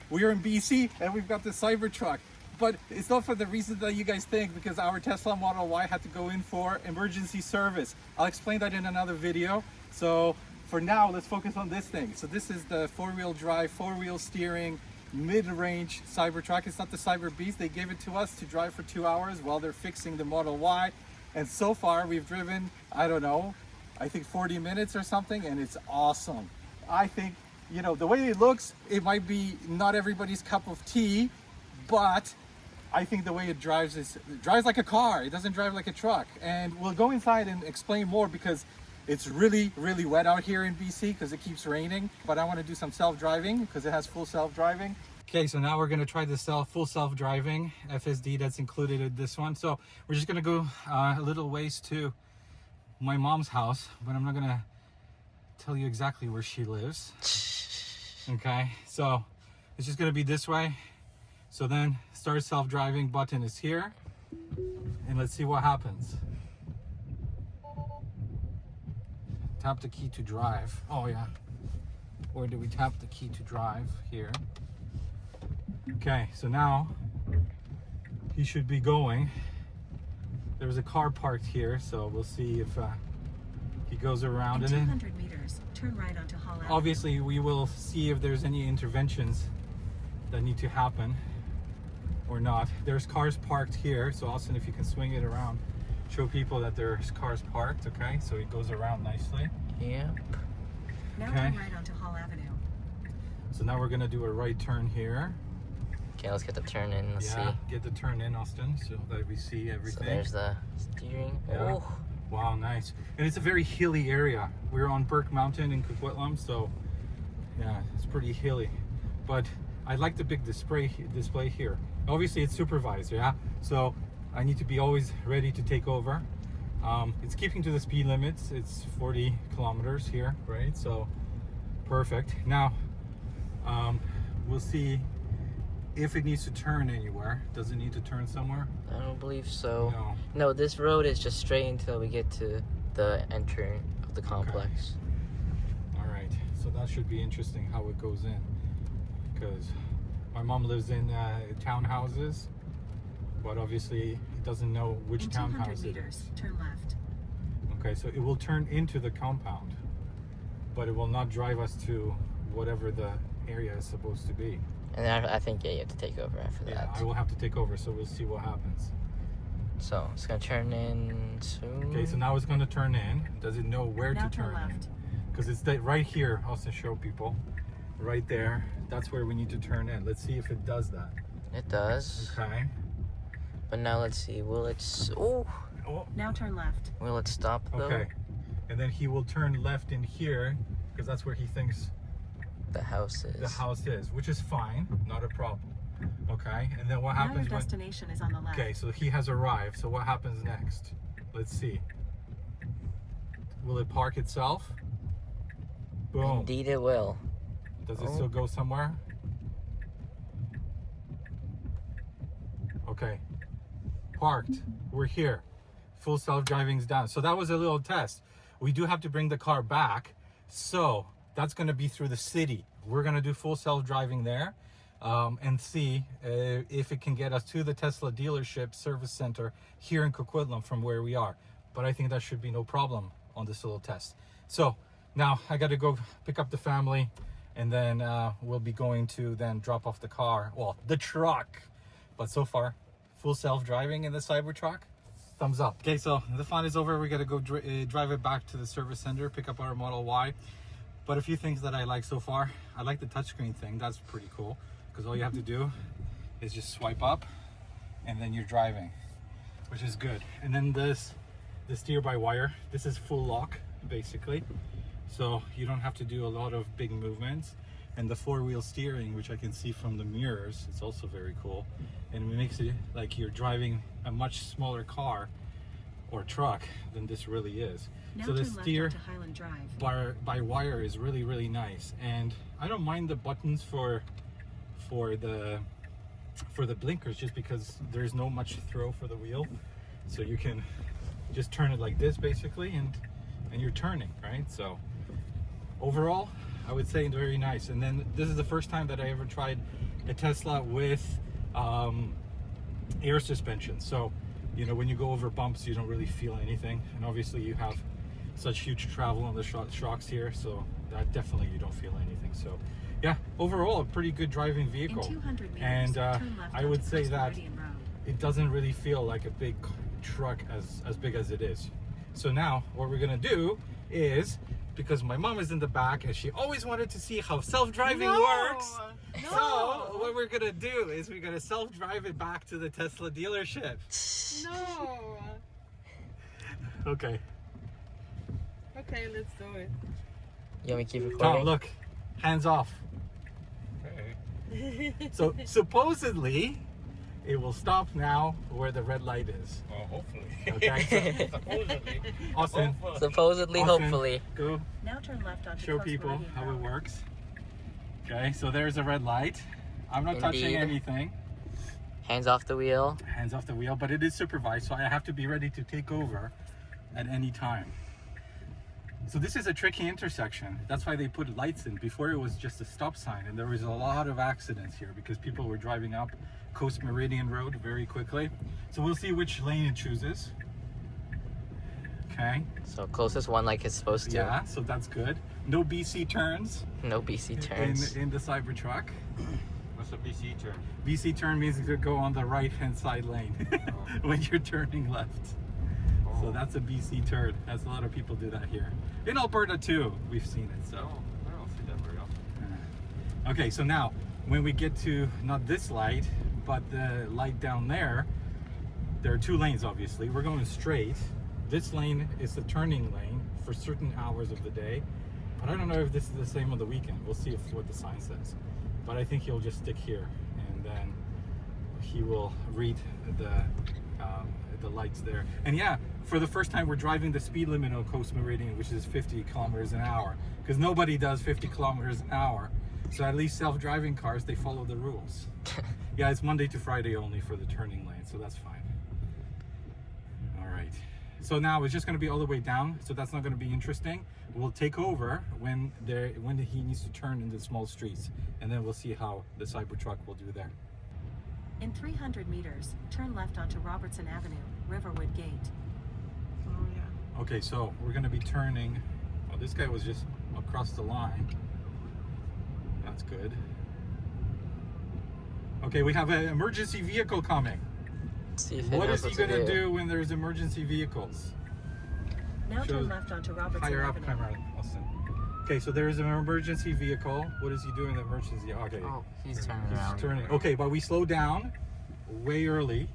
we're in BC and we've got the Cybertruck. But it's not for the reason that you guys think, because our Tesla Model Y had to go in for emergency service. I'll explain that in another video. So for now, let's focus on this thing. So this is the four-wheel drive, four-wheel steering, mid-range Cybertruck. It's not the Cyber Beast. They gave it to us to drive for 2 hours while they're fixing the Model Y. And so far we've driven, I don't know, I think 40 minutes or something, and it's awesome. I think, you know, the way it looks, it might be not everybody's cup of tea, but I think the way it drives it drives like a car. It doesn't drive like a truck. And we'll go inside and explain more, because it's really, really wet out here in BC because it keeps raining. But I want to do some self-driving because it has full self-driving. Okay, so now we're going to try the full self-driving FSD that's included in this one. So we're just going to go a little ways to my mom's house, but I'm not going to tell you exactly where she lives. Okay, so it's just going to be this way. So then start self-driving button is here, and let's see what happens. Tap the key to drive. Oh yeah, where do we tap the key to drive? Here. Okay, so now he should be going. There's a car parked here, so we'll see if he goes around. In 200 meters, turn right onto Hall Avenue. Obviously we will see if there's any interventions that need to happen or not. There's cars parked here, so Austin, if you can swing it around, show people that there's cars parked. Okay, so it goes around nicely. Yep. Now Okay. turn right onto Hall Avenue. So now we're gonna do a right turn here. Okay, let's get the turn in. Let's Yeah, see. get the turn in, Austin, so that we see So everything. there's the steering. Yeah. Oh, Wow, nice. And it's a very hilly area. We're on Burke Mountain in Coquitlam, so yeah, it's pretty hilly. But I like the big display here. Obviously it's supervised, yeah? So I need to be always ready to take over. It's keeping to the speed limits. It's 40 kilometers here, right? So perfect. Now, we'll see if it needs to turn anywhere. Does it need to turn somewhere? I don't believe so. No. No, this road is just straight until we get to the entry of the complex. All right, so that should be interesting how it goes in, because my mom lives in townhouses, but obviously it doesn't know which In 200 townhouse it meters, is. turn left. Okay, so it will turn into the compound, but it will not drive us to whatever the area is supposed to be. And then I think, yeah, you have to take over after Yeah, that. I will have to take over, so we'll see what happens. So it's gonna turn in soon. Okay, so now it's going to turn in. Does it know where Now to turn turn in? left. Because it's right here. I'll also show people. Right there. That's where we need to turn in. Let's see if it does that. It does. Okay. But now let's see. Will it? Oh. Now turn left. Will it stop though? Okay. And then he will turn left in here, because that's where he thinks The house is. the house is, which is fine, not a problem. Okay. And then what Now your happens when? destination is on the left. Okay, so he has arrived. So what happens next? Let's see. Will it park itself? Boom. Indeed, it will. Does it Oh. still go somewhere? Okay. Parked. We're here. Full self-driving's down. So that was a little test. We do have to bring the car back. So that's going to be through the city. We're going to do full self-driving there and see if it can get us to the Tesla dealership service center here in Coquitlam from where we are. But I think that should be no problem on this little test. So now I got to go pick up the family, and then we'll be going to then drop off the car, well, the truck. But so far, full self-driving in the Cybertruck. Thumbs up. Okay, so the fun is over. We got to go drive it back to the service center, pick up our Model Y. But a few things that I like so far. I like the touchscreen thing. That's pretty cool, because all you have to do is just swipe up and then you're driving, which is good. And then the steer by wire. This is full lock, basically. So you don't have to do a lot of big movements. And the four-wheel steering, which I can see from the mirrors, it's also very cool. And it makes it like you're driving a much smaller car or truck than this really is. Now So the turn left steer onto Highland Drive. by wire is really, really nice. And I don't mind the buttons for the blinkers, just because there's no much throw for the wheel. So you can just turn it like this basically, and you're turning, right? So overall, I would say very nice. And then this is the first time that I ever tried a Tesla with air suspension. So, you know, when you go over bumps, you don't really feel anything. And obviously you have such huge travel on the shocks here, so that definitely you don't feel anything. So yeah, overall a pretty good driving vehicle. In 200 meters, And turn left I would onto say First that Meridian Road. it doesn't really feel like a big truck as big as it is. So now what we're gonna do is, because my mom is in the back and she always wanted to see how self-driving works. No. So what we're gonna do is we're gonna self-drive it back to the Tesla dealership. No. Okay. Okay, let's do it. You want me to keep Tom, recording? look, hands off. Okay. So supposedly it will stop now where the red light is. Well, hopefully. Okay. Supposedly. Austin, Supposedly, Austin, hopefully. go Now turn left onto show Coast people Meridian how it Road. works. Okay, so there's a red light. I'm not touching Indeed. anything. Hands off the wheel. Hands off the wheel, but it is supervised, so I have to be ready to take over at any time. So this is a tricky intersection. That's why they put lights in. Before it was just a stop sign, and there was a lot of accidents here because people were driving up Coast Meridian Road very quickly. So we'll see which lane it chooses. Okay. So closest one like it's supposed to. Yeah, so that's good. No BC turns No BC turns. in the Cybertruck. What's a BC turn? BC turn means you go on the right-hand side lane when you're turning left. So Oh. that's a BC turn. That's a lot of people do that here. In Alberta too, we've seen it. No, So I don't see that very often. okay, so now when we get to not this light, but the light down there, there are two lanes obviously. We're going straight. This lane is the turning lane for certain hours of the day, but I don't know if this is the same on the weekend. We'll see what the sign says. But I think he'll just stick here, and then he will read the lights there. And yeah, for the first time we're driving the speed limit on Coast Meridian, which is 50 kilometers an hour, because nobody does 50 kilometers an hour. So at least self-driving cars, they follow the rules. Yeah, it's Monday to Friday only for the turning lane, so that's fine. All right. So now it's just going to be all the way down, so that's not going to be interesting. We'll take over when he needs to turn into small streets, and then we'll see how the Cybertruck will do there. In 300 meters, turn left onto Robertson Avenue, Riverwood Gate. Oh yeah. Okay, so we're going to be turning. Oh, this guy was just across the line. That's good. Okay, we have an emergency vehicle coming. See if it What knows is he what going to to do when there's emergency vehicles? Now Show turn left onto Robertson Higher up, Avenue. camera, Austin. Okay, so there is an emergency vehicle. What is he doing in the emergency? Okay, Oh, he's turning he's around. turning. Okay, but we slow down way early,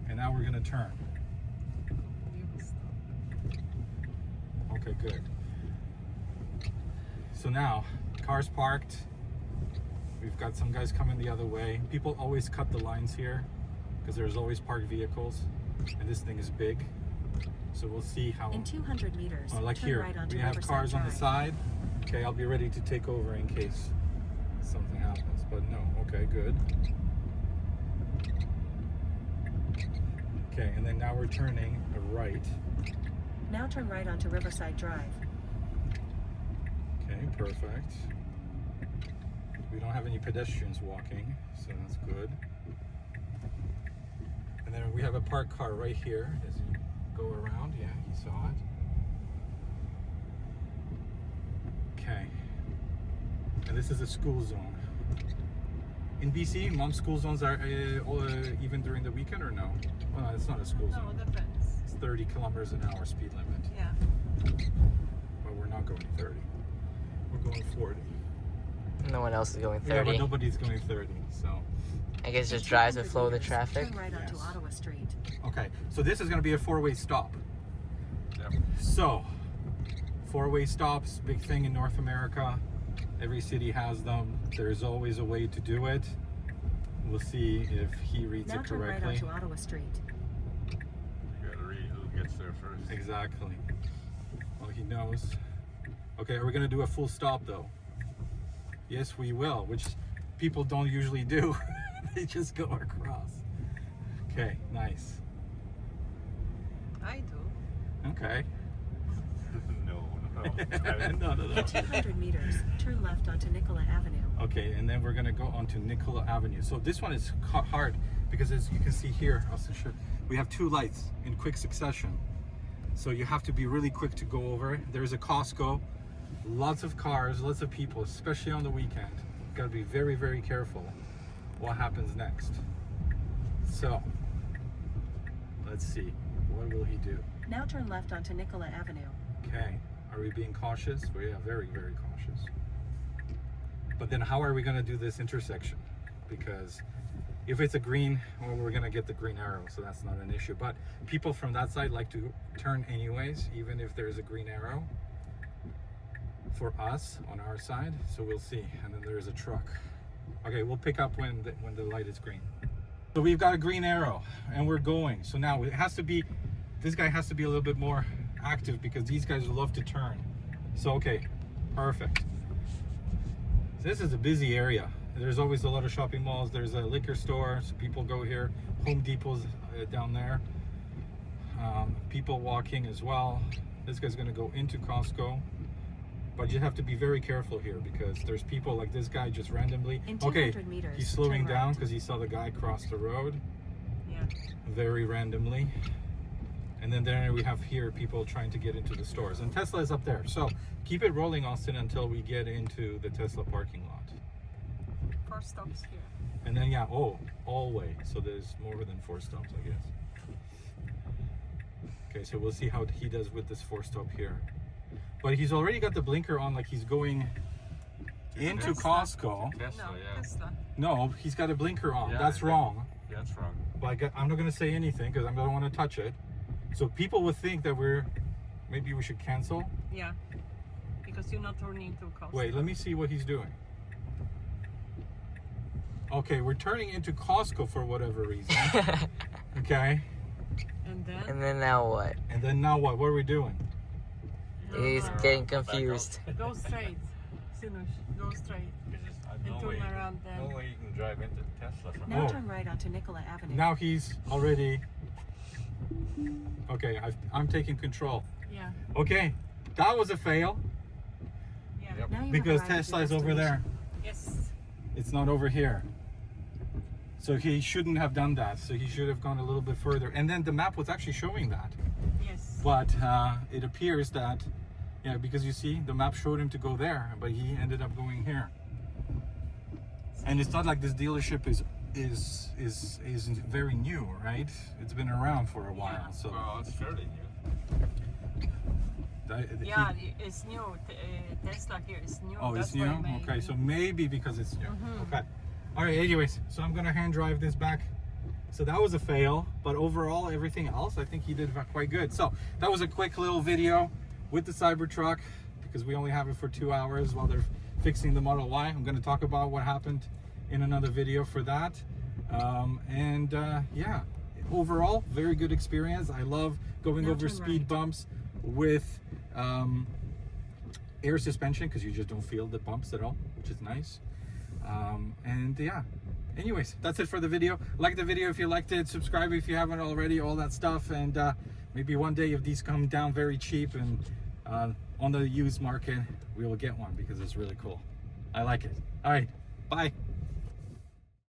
and now we're gonna turn. We will stop. Okay, good. So now, cars parked. We've got some guys coming the other way. People always cut the lines here because there's always parked vehicles, and this thing is big. So we'll see how. In 200 meters, Like turn here, right onto we have Riverside cars on the Drive. side. Okay, I'll be ready to take over in case something happens, but no, okay, good. Okay, and then now we're turning right. Now turn right onto Riverside Drive. Okay, perfect. We don't have any pedestrians walking, so that's good. And then we have a parked car right here as you go around. Yeah, you saw it. Okay. And this is a school zone. In BC, mom school zones are even during the weekend or no? Well, no, it's not a school No, zone. depends. It's 30 kilometers an hour speed limit. Yeah. But we're not going 30. We're going 40. No one else is going Yeah, but 30. nobody's going 30, so. I guess just In drives with 200 flow of the meters, traffic. Turn right onto Yes. Ottawa Street. Okay, so this is going to be a four-way stop. Yep. So, four-way stops, big thing in North America. Every city has them. There's always a way to do it. We'll see if he reads Now it turn right correctly. onto Ottawa Street. You gotta read who gets there first. Exactly. Well, he knows. Okay, are we going to do a full stop though? Yes, we will, which people don't usually do. They just go across. Okay, nice. I do. Okay. No, No. In 200 meters, turn left onto Nicola Avenue. Okay, and then we're gonna go onto Nicola Avenue. So this one is hard because as you can see here, we have two lights in quick succession. So you have to be really quick to go over. There's a Costco, lots of cars, lots of people, especially on the weekend. You've got to be very, very careful what happens next. So let's see, what will he do? Now turn left onto Nicola Avenue. Okay, are we being cautious? Well, yeah, very, very cautious. But then how are we going to do this intersection? Because if it's a green, well, we're going to get the green arrow, so that's not an issue. But people from that side like to turn anyways, even if there's a green arrow for us on our side. So we'll see. And then there's a truck. Okay, we'll pick up when the light is green. So we've got a green arrow and we're going. So now it has to be, this guy has to be a little bit more active because these guys love to turn. So, okay, perfect. This is a busy area. There's always a lot of shopping malls. There's a liquor store, so people go here. Home Depot's down there. People walking as well. This guy's gonna go into Costco. But you have to be very careful here because there's people like this guy just randomly. In 200 meters, he's slowing turn down right. because he saw the guy cross the road Yeah. very randomly. And then there we have here people trying to get into the stores. And Tesla is up there. So keep it rolling, Austin, until we get into the Tesla parking lot. 4 stops here. And then, yeah, all way. So there's more than 4 stops, I guess. Okay, so we'll see how he does with this 4 stop here. But he's already got the blinker on, like he's going into Costco. Tesla, No, yeah. Tesla. No, he's got a blinker on. Yeah, That's wrong. Yeah, that's wrong. But I'm not going to say anything because I don't want to touch it. So people would think that maybe we should cancel. Yeah. Because you're not turning to Costco. Wait, let me see what he's doing. Okay, we're turning into Costco for whatever reason. Okay. And then? And then now what? And then now what? What are we doing? He's getting confused. Go straight. Sinush, go straight. No And way, turn around then. no way you can drive into Tesla from Now Oh. turn right onto Nicola Avenue. Now he's already... Okay, I'm taking control. Yeah. Okay, that was a fail Yeah. Yep. Now you have because arrived at your Tesla is over there. destination. Yes. It's not over here. So he shouldn't have done that. So he should have gone a little bit further. And then the map was actually showing that. Yes. But it appears that, yeah, because you see, the map showed him to go there, but he ended up going here. And it's not like this dealership is very new, right? It's been around for a while. Yeah. So Well, it's fairly new. Yeah, it's new. Tesla here is new. Oh, That's it's new? why maybe. Okay, so maybe because it's new. Mhm. Okay. All right, anyways, so I'm gonna hand drive this back. So that was a fail, but overall, everything else, I think he did quite good. So that was a quick little video with the Cybertruck because we only have it for 2 hours while they're fixing the Model Y. I'm gonna talk about what happened in another video for that. Yeah, overall, very good experience. I love going Now over turn speed right. bumps with air suspension because you just don't feel the bumps at all, which is nice. Yeah, anyways, that's it for the video. Like the video if you liked it, subscribe if you haven't already, all that stuff. And maybe one day if these come down very cheap and on the used market, we will get one because it's really cool. I like it. All right, bye.